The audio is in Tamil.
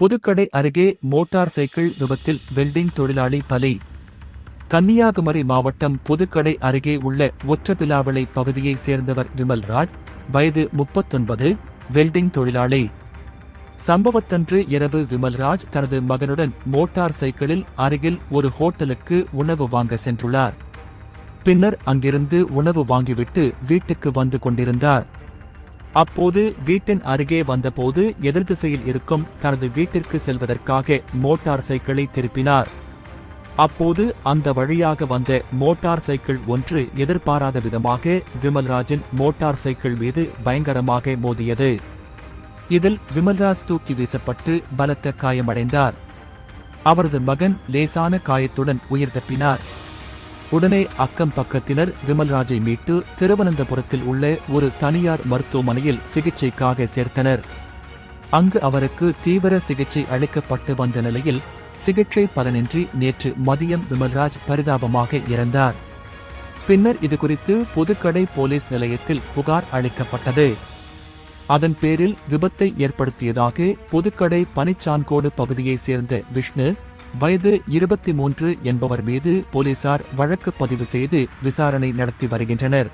புதுக்கடை அருகே மோட்டார் சைக்கிள் விபத்தில் வெல்டிங் தொழிலாளி பலி. கன்னியாகுமரி மாவட்டம் புதுக்கடை அருகே உள்ள ஒற்றப்பிலாவளை பகுதியைச் சேர்ந்தவர் விமல்ராஜ், வயது 39, வெல்டிங் தொழிலாளி. சம்பவத்தன்று இரவு விமல்ராஜ் தனது மகனுடன் மோட்டார் சைக்கிளில் அருகில் ஒரு ஹோட்டலுக்கு உணவு வாங்க சென்றுள்ளார். பின்னர் அங்கிருந்து உணவு வாங்கிவிட்டு வீட்டுக்கு வந்து கொண்டிருந்தார். அப்போது வீட்டின் அருகே வந்தபோது எதிர்திசையில் இருக்கும் தனது வீட்டிற்கு செல்வதற்காக மோட்டார் சைக்கிளை திருப்பினார். அப்போது அந்த வழியாக வந்த மோட்டார் சைக்கிள் ஒன்று எதிர்பாராத விதமாக விமல்ராஜின் மோட்டார் சைக்கிள் மீது பயங்கரமாக மோதியது. இதில் விமல்ராஜ் தூக்கி வீசப்பட்டு பலத்த காயமடைந்தார். அவரது மகன் லேசான காயத்துடன் உயிர் தப்பினார். உடனே அக்கம் பக்கத்தினர் விமல்ராஜை மீட்டு திருவனந்தபுரத்தில் உள்ள ஒரு தனியார் மருத்துவமனையில் சிகிச்சைக்காக சேர்த்தனர். அங்கு அவருக்கு தீவிர சிகிச்சை அளிக்கப்பட்டு வந்த நிலையில் சிகிச்சை பலனின்றி நேற்று மதியம் விமல்ராஜ் பரிதாபமாக இறந்தார். பின்னர் இதுகுறித்து புதுக்கடை போலீஸ் நிலையத்தில் புகார் அளிக்கப்பட்டது. அதன் பேரில் விபத்தை ஏற்படுத்தியதாக புதுக்கடை பனிச்சான்கோடு பகுதியைச் சேர்ந்த விஷ்ணு, வயது 23 என்பவர் மீது போலீசார் வழக்கு பதிவு செய்து விசாரணை நடத்தி வருகின்றனர்.